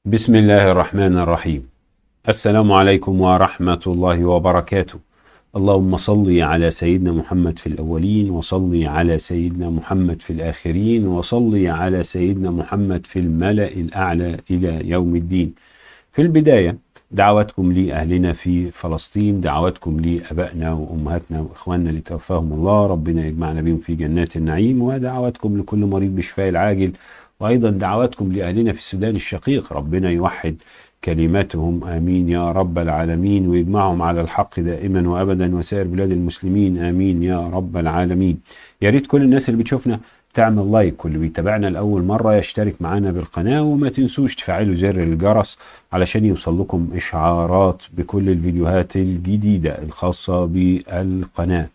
بسم الله الرحمن الرحيم. السلام عليكم ورحمة الله وبركاته. اللهم صل على سيدنا محمد في الأولين، وصل على سيدنا محمد في الآخرين، وصل على سيدنا محمد في الملأ الأعلى إلى يوم الدين. في البداية دعواتكم لأهلنا في فلسطين، دعواتكم لأبائنا وأمهاتنا وإخواننا اللي توفاهم الله، ربنا يجمعنا بهم في جنات النعيم، ودعواتكم لكل مريض بشفاء العاجل، وأيضا دعواتكم لأهلنا في السودان الشقيق، ربنا يوحد كلماتهم آمين يا رب العالمين، ويجمعهم على الحق دائما وأبدا، وسائر بلاد المسلمين آمين يا رب العالمين. يا ريت كل الناس اللي بتشوفنا تعمل لايك، واللي بيتابعنا لأول مرة يشترك معنا بالقناة، وما تنسوش تفعلوا زر الجرس علشان يوصل لكم إشعارات بكل الفيديوهات الجديدة الخاصة بالقناة.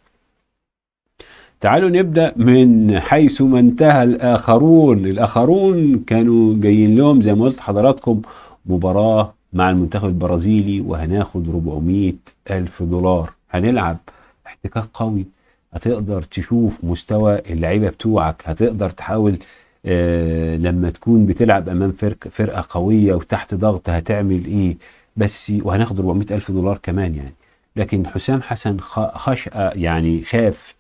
تعالوا نبدأ من حيث ما انتهى الآخرون كانوا جايين لهم زي ما قلت حضراتكم مباراة مع المنتخب البرازيلي، وهناخد 400 ألف دولار. هنلعب احتكاك قوي، هتقدر تشوف مستوى اللعيبة بتوعك، هتقدر تحاول لما تكون بتلعب أمام فرقة قوية وتحت ضغط هتعمل إيه. بس وهناخد 400 ألف دولار كمان يعني. لكن حسام حسن خاف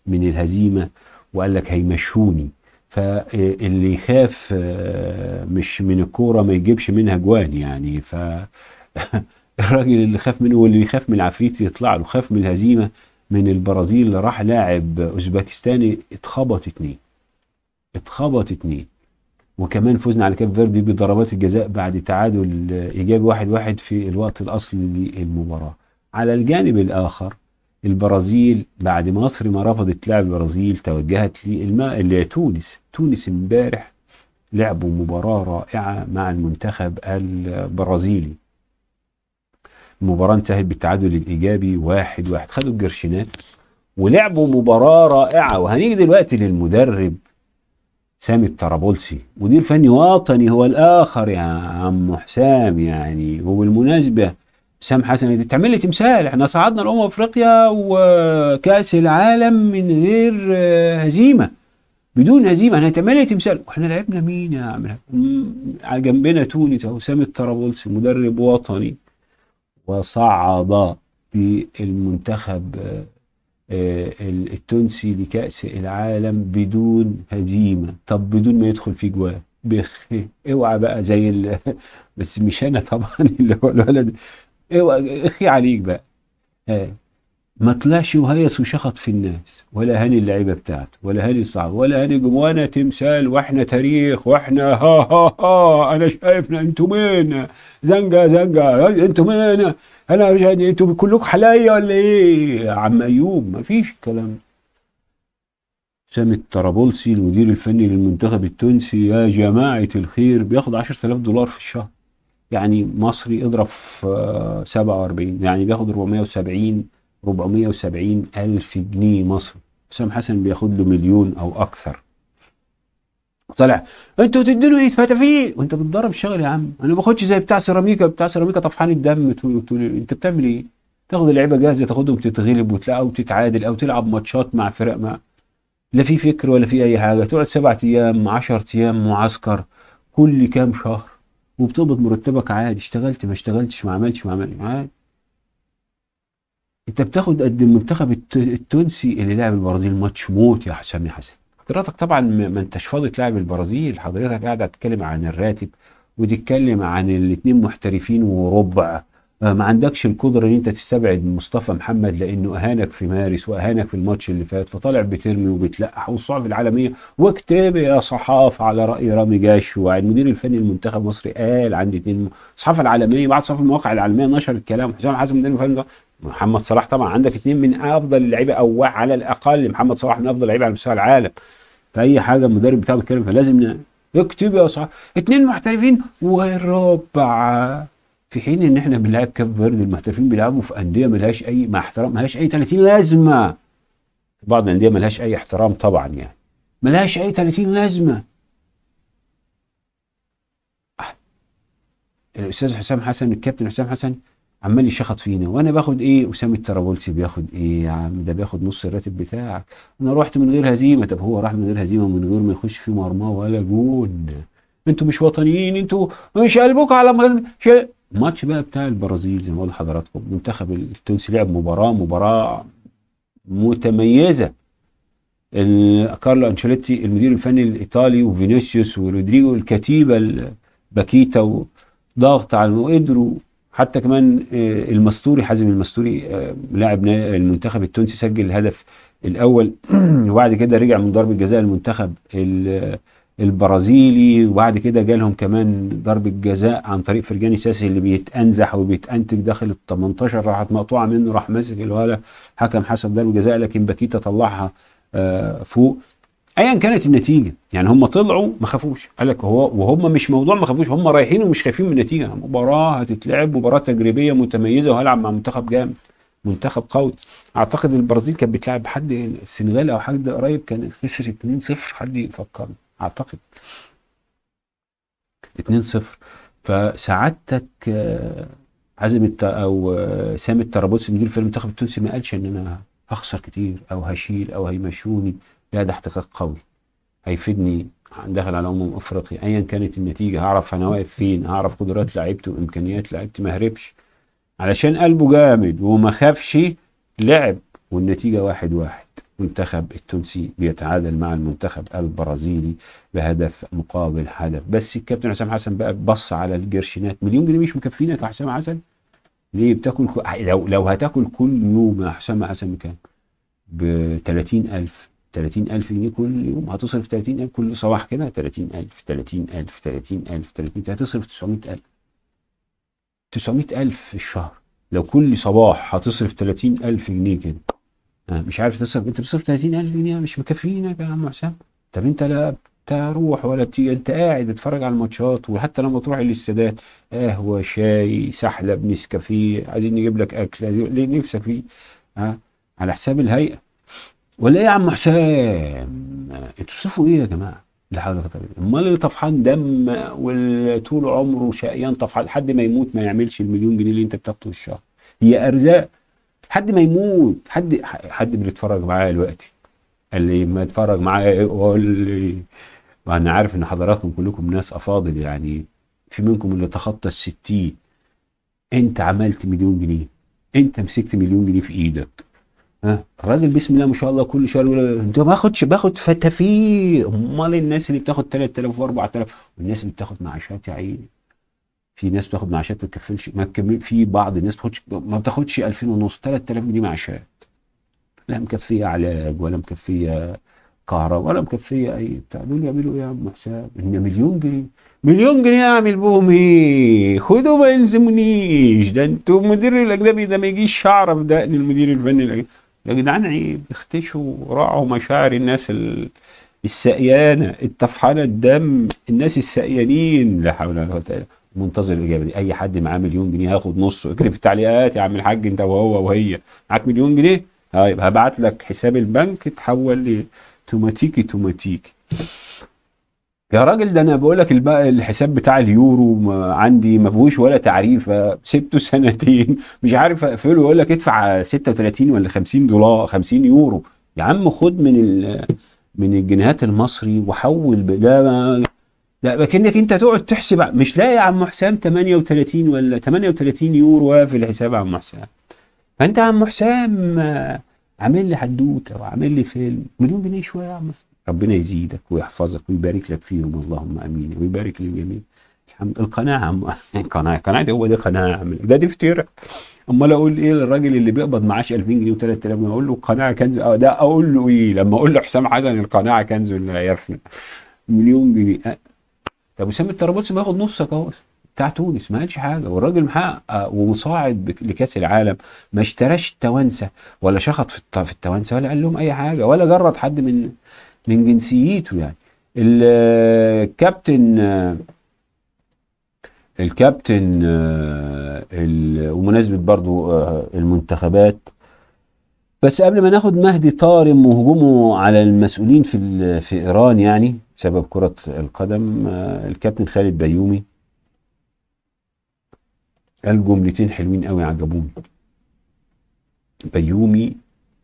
من الهزيمة، وقال لك هيمشوني. فاللي يخاف مش من الكورة ما يجيبش منها جوان يعني. الراجل اللي خاف منه، واللي يخاف من العفريت يطلع له. خاف من الهزيمة من البرازيل اللي راح لاعب اوزبكستاني اتخبط اتنين. وكمان فزنا على كاب فيردي بضربات الجزاء بعد تعادل ايجابي 1-1 في الوقت الاصلي للمباراة. على الجانب الاخر البرازيل بعد مصر ما رفضت لعب البرازيل توجهت لتونس امبارح لعبوا مباراة رائعة مع المنتخب البرازيلي. المباراة انتهت بالتعادل الإيجابي 1-1. خدوا الجرشينات ولعبوا مباراة رائعة. وهنيجي دلوقتي للمدرب سامي الطرابلسي، مدير فني وطني هو الآخر يا عم حسام يعني. وبالمناسبة حسام حسن تعمل لي تمثال، احنا صعدنا افريقيا وكأس العالم من غير هزيمة، بدون هزيمة، احنا تعمل لي تمثال. واحنا لعبنا مين يا عم؟ على جنبنا تونس اهو، سامي الطرابلسي مدرب وطني وصعد بالمنتخب التونسي لكأس العالم بدون هزيمة. طب بدون ما يدخل في جوان اوعى بقى زي بس مش انا طبعا اللي هو الولد. اخي عليك بقى. ما طلعش وهيص وشخط في الناس، ولا هاني اللعيبه بتاعته، ولا هاني الصعب، ولا هاني جوانا تمثال، واحنا تاريخ، واحنا ها انا شايفنا انتوا مين؟ زنقه انتوا مين؟ انا مش انتوا كلكم حلايا ولا ايه يا عم ايوب؟ ما فيش الكلام ده. سامي الطرابلسي المدير الفني للمنتخب التونسي يا جماعه الخير بياخد 10000 دولار في الشهر، يعني مصري اضرب في 47، يعني بياخد 470 ألف جنيه مصري. حسام حسن بياخد له مليون أو أكثر. طلع انتوا تديله ايه فتافيت وانت بتضرب شغل يا عم. انا ما باخدش زي بتاع سيراميكا طفحان الدم. انت بتعمل ايه؟ تاخد اللعيبه جاهزه، تاخدهم تتغلب وتلاقي او تتعادل او تلعب ماتشات مع فرق ما لا في فكر ولا في اي حاجه. تقعد 7 ايام 10 ايام معسكر كل كام شهر، وبتقبض مرتبك عادي، اشتغلت ما اشتغلتش، ما عملتش عادي. انت بتاخد قد المنتخب التونسي اللي لعب البرازيل ماتش موت يا حسام حسن. حضرتك طبعا ما انتش فاضي تلعب البرازيل، حضرتك قاعد تتكلم عن الراتب وتتكلم عن الاتنين محترفين وربع. ما عندكش القدره ان انت تستبعد مصطفى محمد لانه اهانك في مارس واهانك في الماتش اللي فات، فطالع بترمي وبتلقح. والصحف العالميه واكتب يا صحاف على راي رامي جاشوا المدير الفني لمنتخب مصر قال عندي اتنين. الصحافه العالميه بعض صحف المواقع العالميه نشر الكلام. حسام حسن مدير الفني محمد صلاح طبعا عندك اتنين من افضل اللعيبه، او على الاقل محمد صلاح من افضل اللعيبه على مستوى العالم. فاي حاجه المدرب بتاعه بيتكلم فلازم اكتب يا صاحبي اتنين محترفين وربع، في حين ان احنا بنلعب كاب فيردي المحترفين بيلعبوا في انديه ملهاش اي مع احترام ملهاش اي 30 لازمه. بعض الانديه ملهاش اي احترام طبعا يعني، ملهاش اي 30 لازمه. الاستاذ حسام حسن الكابتن حسام حسن عمال يشخط فينا، وانا باخد ايه؟ وسامي الطرابلسي بياخد ايه يا عم؟ ده بياخد نص الراتب بتاعك. انا رحت من غير هزيمه. طب هو راح من غير هزيمه ومن غير ما يخش في مرماه ولا جون. انتوا مش وطنيين، انتوا مش قلبكم على الماتش بقى بتاع البرازيل زي ما قلت لحضراتكم، المنتخب التونسي لعب مباراه متميزه. كارلو انشيلوتي المدير الفني الايطالي وفينيسيوس ورودريجو الكتيبه باكيتا، ضغط على وقدروا حتى كمان المستوري حازم المستوري لاعب المنتخب التونسي سجل الهدف الاول وبعد كده رجع من ضربه جزاء المنتخب البرازيلي، وبعد كده جالهم كمان ضربه جزاء عن طريق فرجاني ساسي اللي بيتأنزح وبيتأنتج داخل ال 18، راحت مقطوعه منه، راح ماسك الولا حكم حسب ضربه جزاء، لكن باكيتا طلعها فوق. ايا كانت النتيجه يعني هم طلعوا ما خافوش، قال لك هو وهم مش موضوع ما خافوش، هم رايحين ومش خايفين من النتيجه، مباراه هتتلعب، مباراه تجريبيه متميزه، وهلعب مع منتخب جامد، منتخب قوي. اعتقد البرازيل كانت بتلعب حد السنغال او حد قريب كان خسر 2-0، حد يفكرني، اعتقد 2-0. فسعادتك حازم او سامي الترابلسي مدير فريق المنتخب التونسي ما قالش ان انا هخسر كتير او هشيل او هيمشوني، لا ده احتكاك قوي هيفيدني داخل على افريقيا، ايا كانت النتيجه هعرف انا واقف فين، هعرف قدرات لعيبتي وامكانيات لعيبتي، ما هربش علشان قلبه جامد وما خافش، لعب والنتيجه 1-1. المنتخب التونسي بيتعادل مع المنتخب البرازيلي بهدف مقابل هدف. بس الكابتن حسام حسن بقى بص على الجرشينات، مليون جنيه مش مكفينك يا حسام حسن؟ ليه بتاكل لو هتاكل كل يوم يا حسام حسن كام؟ ب 30,000، 30,000 جنيه كل يوم، هتصرف 30,000 كل صباح كده، 30,000 30,000 30,000 30، هتصرف 900,000، 900,000 في الشهر. لو كل صباح هتصرف 30,000 جنيه كده، مش عارف تصرف، انت بتصرف 30,000 جنيه مش مكفينك يا عم حسام؟ طب انت لا تروح ولا بتيجي، انت قاعد تتفرج على الماتشات، وحتى لما تروح الاستادات قهوه شاي سحلب نسكافيه، عايزين نجيب لك اكل اللي نفسك فيه، على حساب الهيئه. ولا ايه يا عم حسام؟ انتوا بتصرفوا ايه يا جماعه؟ لا حول ولا قوه الا بالله. امال اللي طفحان دم واللي طول عمره شقيان طفحان لحد ما يموت ما يعملش المليون جنيه اللي انت بتاخده في الشهر؟ هي ارزاق، حد ما يموت، حد بيتفرج معايا دلوقتي اللي ما يتفرج معايا يقول لي، وانا عارف ان حضراتكم كلكم ناس افاضل، يعني في منكم اللي تخطى ال60، انت عملت مليون جنيه، انت مسكت مليون جنيه في ايدك، الراجل بسم الله ما شاء الله كل شهر يقول انت باخد فتافيت. امال الناس اللي بتاخد 3000 و4000 والناس اللي بتاخد معاشات يا عيني، في ناس بتاخد معاشات ما تكفلش، ما تكمل، في بعض الناس ما بتاخدش 2000 ونص 3000 جنيه معاشات، لا مكفيه علاج ولا مكفيه كهرباء ولا مكفيه اي بتاع، دول يعملوا ايه يا عم حساب؟ ان مليون جنيه، مليون جنيه اعمل بهم ايه؟ خدوا ما يلزمنيش، ده انتوا المدير الاجنبي ده ما يجيش شعره في دقن المدير الفني الاجنبي. يا جدعان عيب، اختشوا وراعوا مشاعر الناس السقيانه الطفحانه الدم، الناس السقيانين، لا حول ولا قوه الا بالله. منتظر الاجابه دي، اي حد معاه مليون جنيه هاخد نصه، اكتب في التعليقات يا عم الحاج انت وهو وهي معاك مليون جنيه، طيب هبعت لك حساب البنك تحول لي توماتيكي توماتيكي. يا راجل ده انا بقول لك الحساب بتاع اليورو عندي ما فيهوش ولا تعريفه، سبته سنتين مش عارف اقفله، يقول لك ادفع 36 ولا 50 دولار 50 يورو. يا عم خد من الجنيهات المصري وحول لا لكنك انت تقعد تحسب، مش لاقي يا عم حسام 38 ولا 38 يورو في الحساب يا عم حسام. فانت يا عم حسام عامل لي حدوته وعامل لي فيلم، مليون جنيه شويه يا عم. ربنا يزيدك ويحفظك ويبارك لك فيهم، اللهم امين، ويبارك للجميع. الحمد القناعه القناعه دي، هو ده قناعه ده دفتر. امال اقول ايه للراجل اللي بيقبض معاش 2000 جنيه و3000 جنيه؟ اقول له القناعه كنز، ده اقول له ايه لما اقول له حسام حسن القناعه كنز لا يفنى؟ مليون جنيه. طب وسام الترابلسي بياخد نصك اهو بتاع تونس، ما قالش حاجه، والراجل محقق ومصاعد لكاس العالم، ما اشتراش التوانسه ولا شخط في التوانسه ولا قال لهم اي حاجه ولا جرد حد من جنسيته يعني. الكابتن الكابتن ومناسبه برضو المنتخبات، بس قبل ما ناخد مهدي طارم وهجومه على المسؤولين في ايران يعني بسبب كرة القدم، الكابتن خالد بيومي قال جملتين حلوين قوي عجبوني.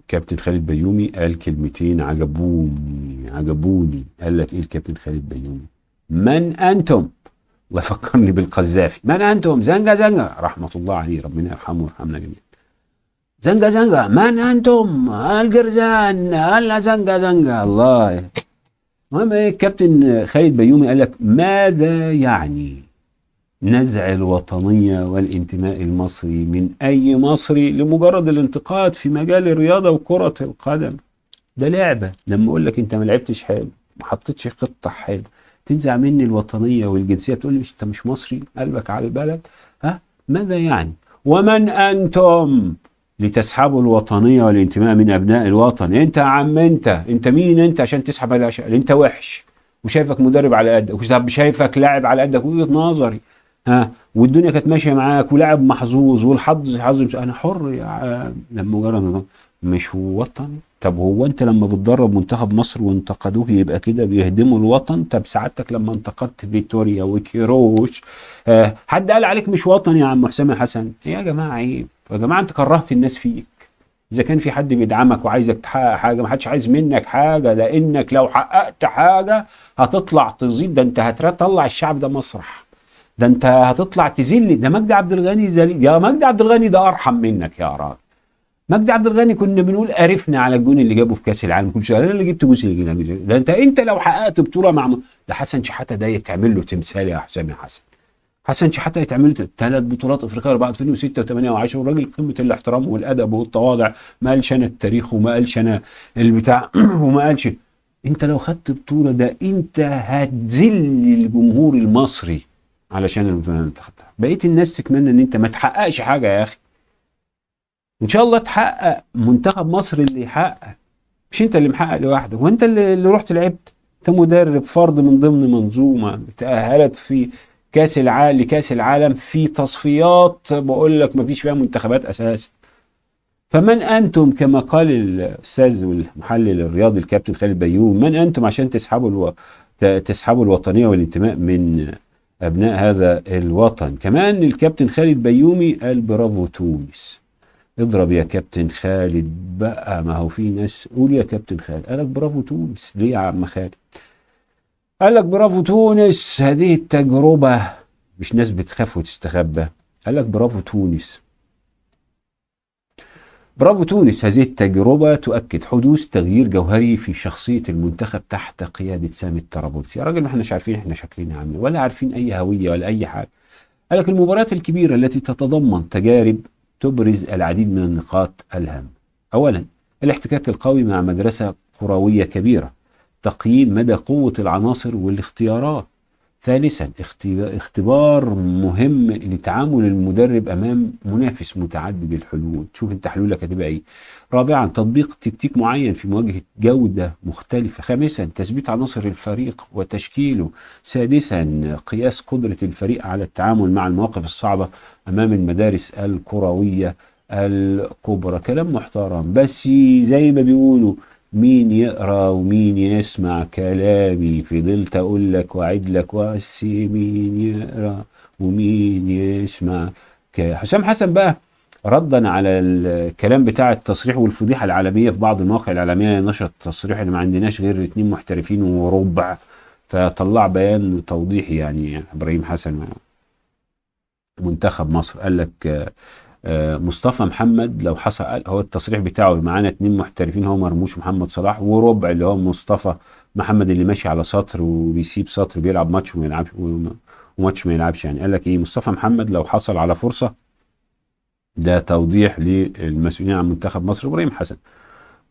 كابتن خالد بيومي قال كلمتين عجبوني. قال لك ايه الكابتن خالد بيومي؟ من انتم؟ الله يفكرني بالقذافي. من انتم؟ زنقه زنقه رحمه الله عليه، ربنا يرحمه ويرحمنا جميعا. زنقه زنقه، من انتم؟ القرزان، هلا زنقه زنقه. الله. المهم ايه، الكابتن خالد بيومي قال لك ماذا يعني نزع الوطنية والانتماء المصري من أي مصري لمجرد الانتقاد في مجال الرياضة وكرة القدم؟ ده لعبة. لما أقول لك أنت ما لعبتش حلو، ما حطيتش خطة حلو، تنزع مني الوطنية والجنسية، تقول لي أنت مش مصري، قلبك على البلد؟ ها؟ ماذا يعني؟ ومن أنتم لتسحبوا الوطنية والانتماء من أبناء الوطن؟ أنت يا عم، أنت مين أنت عشان تسحب الأشياء؟ أنت وحش وشايفك مدرب على قدك، وشايفك لاعب على قدك، وجهة نظري. ها، والدنيا كانت ماشيه معاك ولاعب محظوظ والحظ حظ، انا حر يا عم. لما مجرد مش وطني. طب هو انت لما بتدرب منتخب مصر وانتقدوه يبقى كده بيهدموا الوطن؟ طب سعادتك لما انتقدت فيتوريا وكيروش، حد قال عليك مش وطني يا عم حسام حسن؟ يا جماعه عيب يا جماعه، انت كرهت الناس فيك. اذا كان في حد بيدعمك وعايزك تحقق حاجه، ما حدش عايز منك حاجه، لانك لو حققت حاجه هتطلع تزيد. ده انت هتطلع الشعب ده مسرح، ده انت هتطلع تذل. ده مجدي عبد الغني ذليل يا مجدي عبد الغني، ده ارحم منك يا راجل. مجدي عبد الغني كنا بنقول قرفنا على الجون اللي جابه في كاس العالم، كل شويه انا اللي جبت جول. ده انت لو حققت بطوله مع ده حسن شحاته، ده يتعمل له تمثال يا حسام يا حسن. حسن شحاته يتعمل له 3 بطولات افريقيه بعد 2006 و8 و10، والراجل قمه الاحترام والادب والتواضع. ما قالش انا التاريخ وما قالش انا البتاع وما قالش. انت لو خدت بطوله، ده انت هتذل الجمهور المصري علشان البطوله اللي انت خدتها. بقيه الناس تتمنى ان انت ما تحققش حاجه يا اخي. ان شاء الله تحقق، منتخب مصر اللي يحقق، مش انت اللي محقق لوحدك. وانت اللي رحت لعبت، انت مدرب فرد من ضمن منظومه تاهلت في لكاس العالم في تصفيات بقول لك ما فيش فيها منتخبات اساسا. فمن انتم كما قال الاستاذ والمحلل الرياضي الكابتن خالد بيومي، من انتم عشان تسحبوا الوطنيه والانتماء من ابناء هذا الوطن؟ كمان الكابتن خالد بيومي قال برافو تونس. اضرب يا كابتن خالد بقى، ما هو في ناس قول يا كابتن خالد. قال لك برافو تونس ليه يا عم خالد؟ قال لك برافو تونس، هذه التجربة مش ناس بتخاف وتستخبى. قال لك برافو تونس، برافو تونس، هذه التجربة تؤكد حدوث تغيير جوهري في شخصية المنتخب تحت قيادة سامي الطرابلسي. يا راجل ما احناش عارفين احنا شكلنا عامل ولا عارفين اي هوية ولا اي حاجة. قال لك المباريات الكبيرة التي تتضمن تجارب تبرز العديد من النقاط الهامة. اولا الاحتكاك القوي مع مدرسة كروية كبيرة، تقييم مدى قوة العناصر والاختيارات. ثالثا اختبار مهم لتعامل المدرب امام منافس متعدد الحلول، تشوف انت حلولك هتبقى ايه. رابعا تطبيق تكتيك معين في مواجهة جودة مختلفة. خامسا تثبيت عناصر الفريق وتشكيله. سادسا قياس قدرة الفريق على التعامل مع المواقف الصعبة امام المدارس الكروية الكبرى. كلام محترم، بس زي ما بيقولوا مين يقرا ومين يسمع كلامي؟ فضلت اقول لك واعد لك بس مين يقرا ومين يسمع. حسام حسن بقى ردا على الكلام بتاع التصريح والفضيحه العالميه في بعض المواقع الاعلاميه، نشرت تصريح ان ما عندناش غير 2 محترفين وربع، فطلع بيان توضيحي يعني ابراهيم حسن منتخب مصر. قال لك مصطفى محمد لو حصل، هو التصريح بتاعه معانا 2 محترفين، هو مرموش محمد صلاح، وربع اللي هو مصطفى محمد اللي ماشي على سطر وبيسيب سطر، بيلعب ماتش وما يلعبش وماتش ما يلعبش يعني. قال لك ايه؟ مصطفى محمد لو حصل على فرصة، ده توضيح للمسؤولين عن منتخب مصر ابراهيم حسن.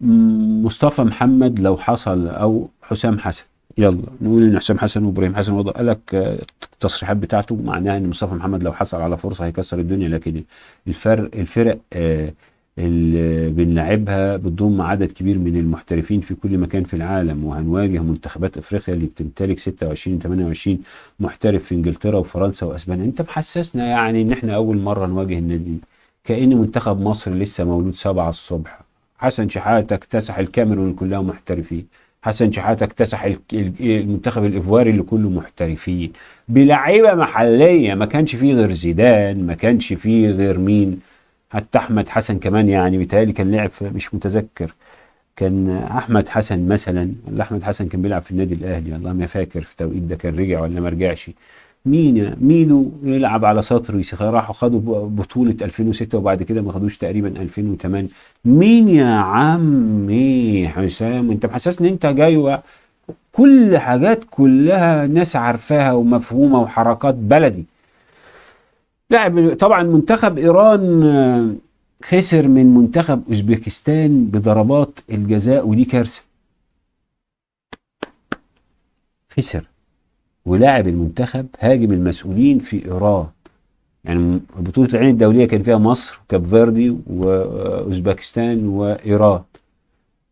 مصطفى محمد لو حصل، او حسام حسن، يلا نقول ان حسام حسن وابراهيم حسن وضع. قال لك التصريحات بتاعته معناها ان مصطفى محمد لو حصل على فرصه هيكسر الدنيا، لكن الفرق اللي بنلعبها بتضم عدد كبير من المحترفين في كل مكان في العالم، وهنواجه منتخبات افريقيا اللي بتمتلك 26 28 محترف في انجلترا وفرنسا واسبانيا. انت محسسنا يعني ان احنا اول مره نواجه الناس دي، كأن منتخب مصر لسه مولود 7 الصبح. حسن شحاته اكتسح الكاميرون كلها محترفين، حسن شحاته اكتسح المنتخب الايفواري اللي كله محترفين بلعيبه محليه، ما كانش فيه غير زيدان، ما كانش فيه غير مين، حتى احمد حسن كمان يعني بيتهيألي كان لعب مش متذكر. كان احمد حسن مثلا، ولا احمد حسن كان بيلعب في النادي الاهلي، والله ما فاكر في التوقيت ده كان رجع ولا ما رجعش. ميدو يلعب على سطر يوسف، راحوا خدوا بطولة 2006 وبعد كده ما خدوش تقريبا 2008. مين يا عمي حسام؟ انت محسسني ان انت جاي كل حاجات كلها ناس عارفاها ومفهومة وحركات بلدي. لاعب طبعا منتخب ايران خسر من منتخب اوزبكستان بضربات الجزاء، ودي كارثة. خسر ولاعب المنتخب هاجم المسؤولين في ايران. يعني بطولة العين الدولية كان فيها مصر وكاب فيردي واوزبكستان وايران.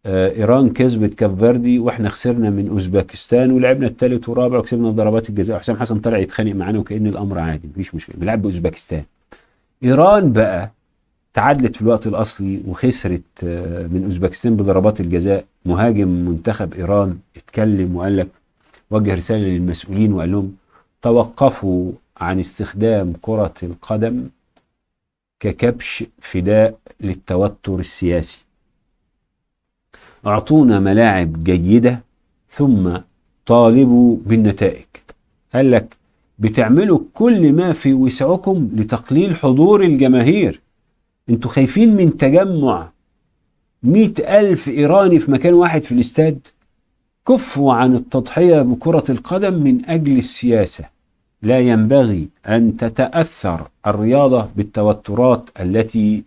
ايران كسبت كاب فيردي واحنا خسرنا من اوزبكستان ولعبنا الثالث والرابع وكسبنا ضربات الجزاء. حسام حسن طلع يتخانق معانا وكأن الامر عادي مفيش مشكله، بنلعب باوزبكستان. ايران بقى تعادلت في الوقت الاصلي وخسرت من اوزبكستان بضربات الجزاء. مهاجم منتخب ايران اتكلم وقال لك، وجه رساله للمسؤولين وقال لهم توقفوا عن استخدام كرة القدم ككبش فداء للتوتر السياسي. اعطونا ملاعب جيدة ثم طالبوا بالنتائج. قال لك بتعملوا كل ما في وسعكم لتقليل حضور الجماهير. انتوا خايفين من تجمع 100,000 إيراني في مكان واحد في الاستاد؟ كفوا عن التضحية بكرة القدم من أجل السياسة. لا ينبغي أن تتأثر الرياضة بالتوترات التي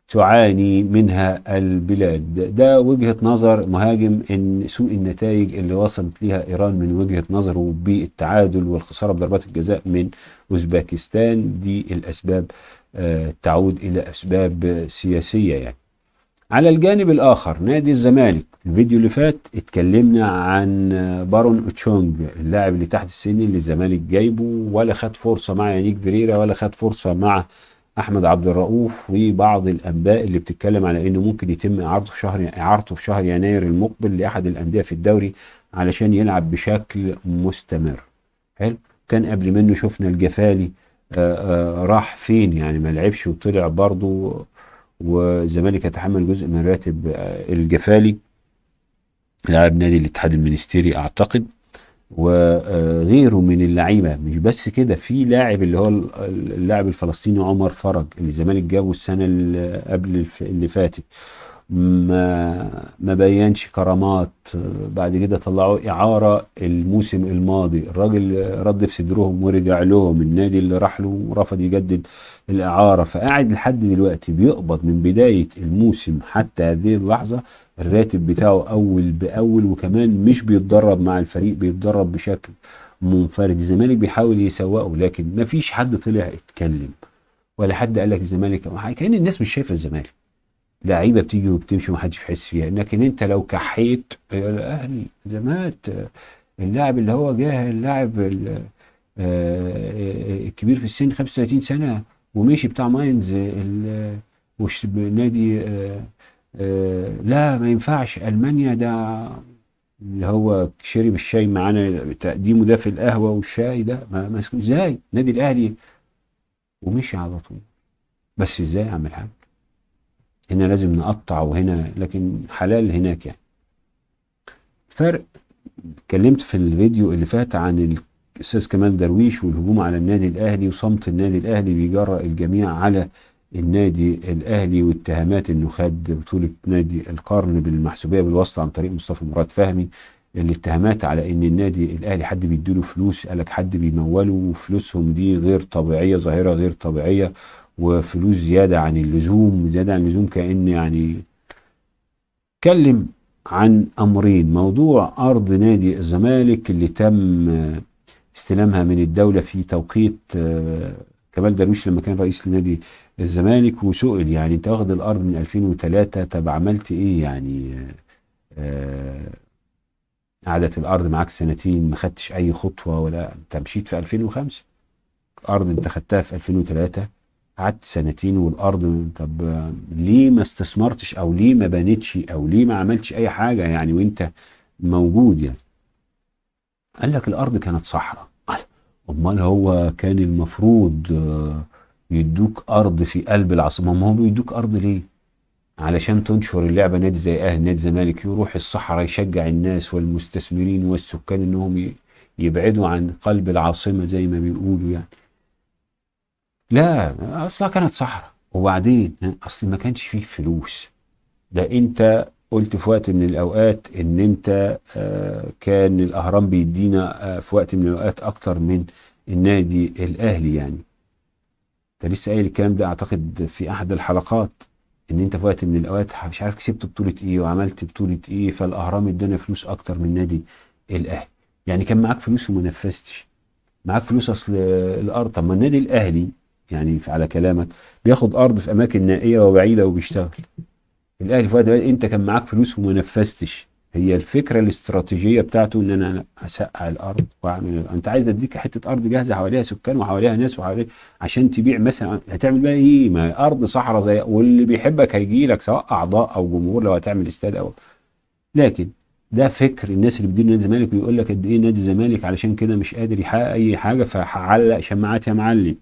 تعاني منها البلاد. ده وجهة نظر مهاجم ان سوء النتائج اللي وصلت لها ايران من وجهة نظره بالتعادل والخسارة بضربات الجزاء من اوزبكستان دي الاسباب تعود الى اسباب سياسية يعني. على الجانب الاخر نادي الزمالك، الفيديو اللي فات اتكلمنا عن بارون اوتشونج اللاعب اللي تحت السن اللي الزمالك جايبه ولا خد فرصة مع يانيك بريرا ولا خد فرصة مع احمد عبد الرؤوف، وبعض الانباء اللي بتتكلم على انه ممكن يتم اعارته في شهر يناير المقبل لاحد الانديه في الدوري علشان يلعب بشكل مستمر. حلو. كان قبل منه شفنا الجفالي راح فين يعني، ما لعبش وطلع برضه، والزمالك يتحمل جزء من راتب الجفالي لاعب نادي الاتحاد المنستيري اعتقد، وغيره من اللعيبه. مش بس كده، في لاعب اللي هو اللاعب الفلسطيني عمر فرج اللي الزمالك جابه السنه اللي قبل اللي فاتت، ما بينش كرامات. بعد كده طلعوه اعاره الموسم الماضي، الراجل رد في صدرهم ورجع لهم النادي اللي راح له ورفض يجدد الاعاره، فقاعد لحد دلوقتي بيقبض من بدايه الموسم حتى هذه اللحظه الراتب بتاعه اول باول، وكمان مش بيتدرب مع الفريق، بيتدرب بشكل منفرد. الزمالك بيحاول يسوقه لكن ما فيش حد طلع اتكلم ولا حد قال لك الزمالك، كأن الناس مش شايفه الزمالك. لعيبه بتيجي وبتمشي ومحدش بيحس فيها. لكن انت لو كحيت الاهلي زمات اللاعب اللي هو جاه اللاعب الكبير في السن 35 سنه ومشي بتاع ماينز نادي لا ما ينفعش المانيا، ده اللي هو شرب الشاي معانا تقديمه ده في القهوه والشاي ده ما ازاي نادي الاهلي ومشي على طول. بس ازاي يا عم الحاج؟ هنا لازم نقطع وهنا، لكن حلال هناك يعني. فرق. اتكلمت في الفيديو اللي فات عن الاستاذ كمال درويش والهجوم على النادي الاهلي وصمت النادي الاهلي بيجرأ الجميع على النادي الاهلي واتهامات انه خد بطولة نادي القرن بالمحسوبية بالواسطة عن طريق مصطفى مراد فهمي. الاتهامات على ان النادي الاهلي حد بيديله فلوس، قالك حد بيموله وفلوسهم دي غير طبيعية، ظاهرة غير طبيعية وفلوس زيادة عن اللزوم. زيادة عن اللزوم كأن يعني اتكلم عن امرين: موضوع ارض نادي الزمالك اللي تم استلامها من الدولة في توقيت كمال درويش لما كان رئيس لنادي الزمالك، وسئل يعني انت واخد الارض من 2003 طب عملت ايه يعني؟ قعدت الارض معاك سنتين ما خدتش اي خطوة، ولا انت مشيت في 2005 ارض انت خدتها في 2003 قعدت سنتين والارض، طب ليه ما استثمرتش او ليه ما بنيتش او ليه ما عملتش اي حاجة يعني وانت موجود يعني؟ قال لك الارض كانت صحراء. امال هو كان المفروض يدوك ارض في قلب العاصمة، ما هم بيدوك ارض ليه؟ علشان تنشر اللعبة نادي زي أهلي نادي الزمالك يروح الصحراء يشجع الناس والمستثمرين والسكان إنهم يبعدوا عن قلب العاصمة زي ما بيقولوا يعني. لا، أصلا كانت صحراء. وبعدين أصل ما كانش فيه فلوس. ده أنت قلت في وقت من الأوقات إن أنت كان الأهرام بيدينا في وقت من الأوقات أكتر من النادي الأهلي يعني. أنت لسه قايل الكلام ده أعتقد في أحد الحلقات، ان انت في وقت من الاوقات مش عارف كسبت بطولة ايه وعملت بطولة ايه، فالاهرام ادانا فلوس اكتر من نادي الاهلي. يعني كان معاك فلوس وما نفذتش. معاك فلوس اصل الارض. طب ما النادي الاهلي يعني على كلامك بياخد ارض في اماكن نائية وبعيدة وبيشتغل. الاهلي في وقت من الأوقات انت كان معاك فلوس وما نفذتش. هي الفكرة الاستراتيجية بتاعته ان انا اسقع الارض واعمل. انت عايز اديك حتة ارض جاهزة حواليها سكان وحواليها ناس وحواليها عشان تبيع مثلا. هتعمل بقى ايه؟ ما هي ارض صحراء زي، واللي بيحبك هيجي لك سواء اعضاء او جمهور لو هتعمل استاد او. لكن ده فكر الناس اللي بتدير نادي الزمالك ويقول لك قد ايه نادي الزمالك علشان كده مش قادر يحقق اي حاجة فهعلق شماعات يا معلم.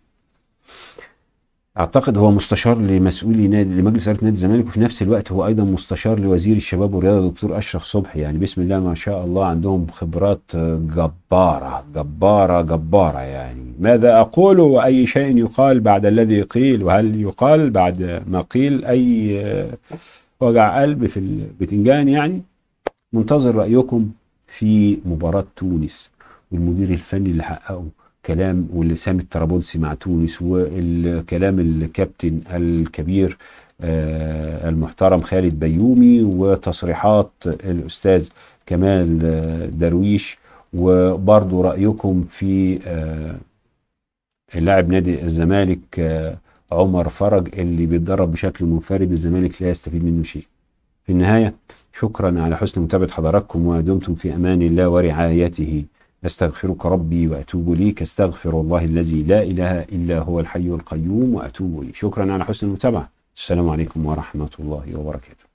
اعتقد هو مستشار لمسؤولي نادي لمجلس اداره نادي الزمالك، وفي نفس الوقت هو ايضا مستشار لوزير الشباب والرياضه دكتور اشرف صبحي. يعني بسم الله ما شاء الله عندهم خبرات جباره جباره جباره. يعني ماذا اقول واي شيء يقال بعد الذي قيل، وهل يقال بعد ما قيل اي وجع قلب في البتنجان يعني. منتظر رايكم في مباراه تونس والمدير الفني اللي حققه كلام، واللي سامي الطرابلسي مع تونس، والكلام الكابتن الكبير المحترم خالد بيومي، وتصريحات الأستاذ كمال درويش. وبرضو رأيكم في اللاعب نادي الزمالك عمر فرج اللي بيتدرب بشكل منفرد والزمالك لا يستفيد منه شيء. في النهاية شكرا على حسن متابعة حضراتكم، ودمتم في أمان الله ورعايته. أستغفرك ربي وأتوب إليك. أستغفر الله الذي لا إله إلا هو الحي القيوم وأتوب إليه. شكرا على حسن المتابعة. السلام عليكم ورحمة الله وبركاته.